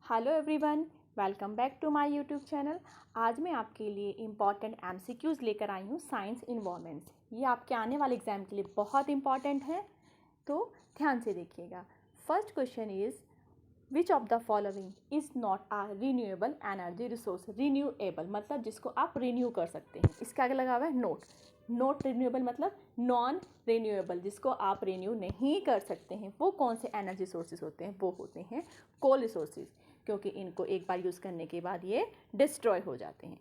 Hello everyone, welcome back to my YouTube channel. आज मैं आपके लिए इम्पॉर्टेंट एमसीक्यूज़ लेकर आई हूँ साइंस इन्वायरमेंट्स। ये आपके आने वाले एग्जाम के लिए बहुत इंपॉर्टेंट है, तो ध्यान से देखिएगा। First question is which of the following is not a renewable energy resource. Renewable मतलब जिसको आप रिन्यू कर सकते हैं। इसका आगे लगा हुआ है नोट। नॉट रिन्यूएबल मतलब नॉन रिन्यूएबल, जिसको आप रिन्यू नहीं कर सकते हैं। वो कौन से एनर्जी सोर्सेज होते हैं? वो होते हैं कोल रिसोर्सेज, क्योंकि इनको एक बार यूज़ करने के बाद ये डिस्ट्रॉय हो जाते हैं।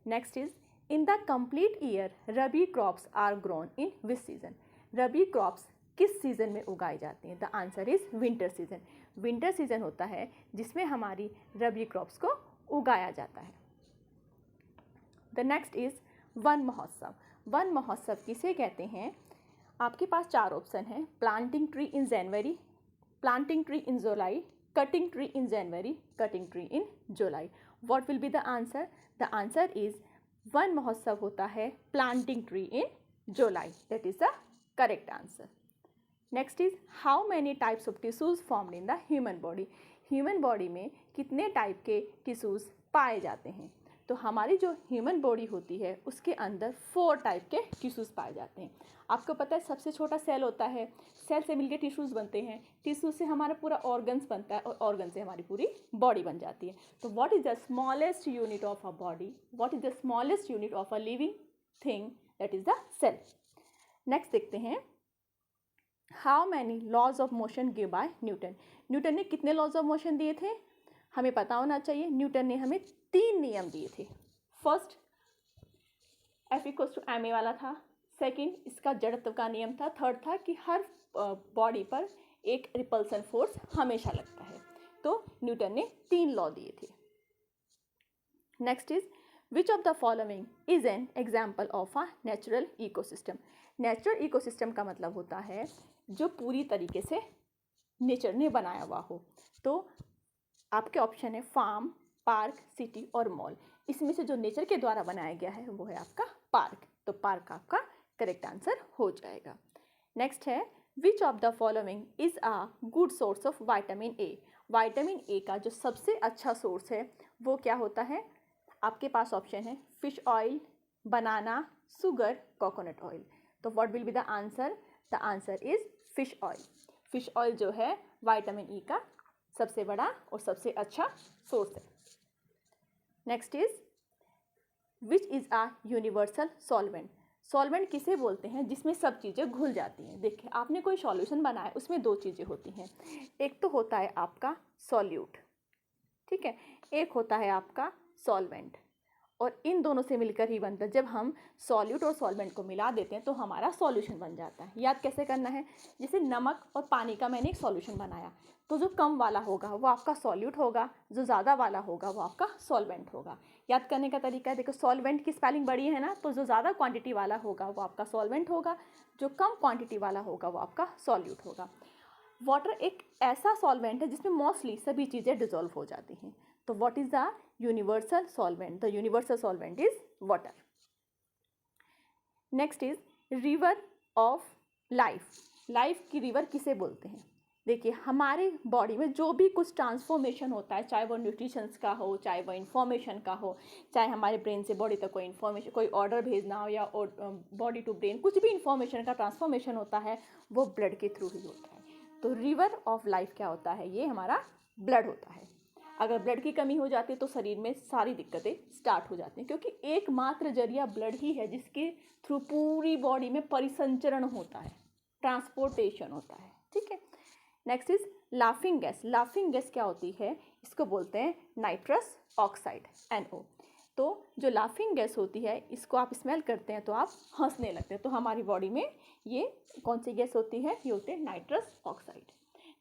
Next is in the complete year rabi crops are grown in which season. Rabi crops किस सीज़न में उगाई जाती हैं? The answer is winter season. Winter season होता है जिसमें हमारी रबी क्रॉप्स को उगाया जाता है। द नेक्स्ट इज़ वन महोत्सव। वन महोत्सव किसे कहते हैं? आपके पास चार ऑप्शन हैं। Planting tree in January, planting tree in July, cutting tree in January, cutting tree in July. What will be the answer? The answer is one महोत्सव होता है planting tree in July. That is the correct answer. Next is how many types of tissues formed in the human body. Human body में कितने type के tissues पाए जाते हैं? तो हमारी जो ह्यूमन बॉडी होती है उसके अंदर 4 टाइप के टिश्यूज़ पाए जाते हैं। आपको पता है सबसे छोटा सेल होता है, सेल से मिलकर टिश्यूज़ बनते हैं, टिश्यू से हमारा पूरा ऑर्गन्स बनता है और ऑर्गन से हमारी पूरी बॉडी बन जाती है। तो what is the smallest unit of a body? What is the smallest unit of a living thing? That is the cell. Next देखते हैं how many laws of motion give by Newton. Newton ने कितने laws of motion दिए थे? हमें पता होना चाहिए। न्यूटन ने हमें 3 नियम दिए थे। फर्स्ट F=ma वाला था। सेकंड इसका जड़त्व का नियम था। थर्ड था कि हर बॉडी पर एक रिपल्सन फोर्स हमेशा लगता है। तो न्यूटन ने 3 लॉ दिए थे। Next is which of the following is an example of a natural ecosystem. Natural ecosystem का मतलब होता है जो पूरी तरीके से नेचर ने बनाया हुआ हो। तो आपके ऑप्शन है फार्म, पार्क, सिटी और मॉल। इसमें से जो नेचर के द्वारा बनाया गया है वो है आपका पार्क। तो पार्क आपका करेक्ट आंसर हो जाएगा। नेक्स्ट है विच of the following is a good source of vitamin A. Vitamin A का जो सबसे अच्छा सोर्स है वो क्या होता है? आपके पास ऑप्शन है फिश ऑयल, बनाना, शुगर, कोकोनट ऑयल। तो what will be the answer? The answer is fish oil. Fish oil जो है विटामिन ई का सबसे बड़ा और सबसे अच्छा सोर्स है। Next is which is a universal solvent. Solvent किसे बोलते हैं? जिसमें सब चीज़ें घुल जाती हैं। देखिए आपने कोई सॉल्यूशन बनाया, उसमें 2 चीज़ें होती हैं। एक तो होता है आपका सॉल्यूट, ठीक है, एक होता है आपका सॉल्वेंट, और इन दोनों से मिलकर ही बनता है। जब हम सॉल्यूट और सॉल्वेंट को मिला देते हैं तो हमारा सॉल्यूशन बन जाता है। याद कैसे करना है? जैसे नमक और पानी का मैंने एक सॉल्यूशन बनाया, तो जो कम वाला होगा वो आपका सॉल्यूट होगा, जो ज़्यादा वाला होगा वो आपका सॉल्वेंट होगा। याद करने का तरीका है, देखो सॉल्वेंट की स्पेलिंग बड़ी है ना, तो जो ज़्यादा क्वांटिटी वाला होगा वो आपका सॉल्वेंट होगा, जो कम क्वांटिटी वाला होगा वो आपका सॉल्यूट होगा। वाटर एक ऐसा सॉल्वेंट है जिसमें मोस्टली सभी चीज़ें डिजॉल्व हो जाती हैं। तो what is the universal solvent? The universal solvent is water. Next is river of life. Life की रिवर किसे बोलते हैं? देखिए हमारे बॉडी में जो भी कुछ ट्रांसफॉर्मेशन होता है, चाहे वो न्यूट्रिशंस का हो, चाहे वो इन्फॉर्मेशन का हो, चाहे हमारे ब्रेन से बॉडी तक कोई इन्फॉर्मेशन, कोई ऑर्डर भेजना हो, या बॉडी टू ब्रेन कुछ भी इन्फॉर्मेशन का ट्रांसफॉर्मेशन होता है वो ब्लड के थ्रू ही होता है। तो रिवर ऑफ लाइफ क्या होता है? ये हमारा ब्लड होता है। अगर ब्लड की कमी हो जाती है तो शरीर में सारी दिक्कतें स्टार्ट हो जाती हैं, क्योंकि एकमात्र जरिया ब्लड ही है जिसके थ्रू पूरी बॉडी में परिसंचरण होता है, ट्रांसपोर्टेशन होता है, ठीक है। Next is laughing gas. Laughing gas क्या होती है? इसको बोलते हैं नाइट्रस ऑक्साइड, NO। तो जो लाफिंग गैस होती है इसको आप स्मेल करते हैं तो आप हंसने लगते हैं। तो हमारी बॉडी में ये कौन सी गैस होती है? ये होते हैं नाइट्रस ऑक्साइड।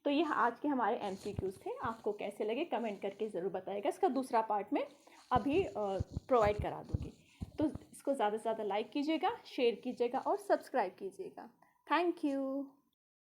तो ये आज के हमारे MCQs थे। आपको कैसे लगे कमेंट करके ज़रूर बताइएगा। इसका दूसरा पार्ट में अभी प्रोवाइड करा दूँगी। तो इसको ज़्यादा से ज़्यादा लाइक कीजिएगा, शेयर कीजिएगा और सब्सक्राइब कीजिएगा। Thank you.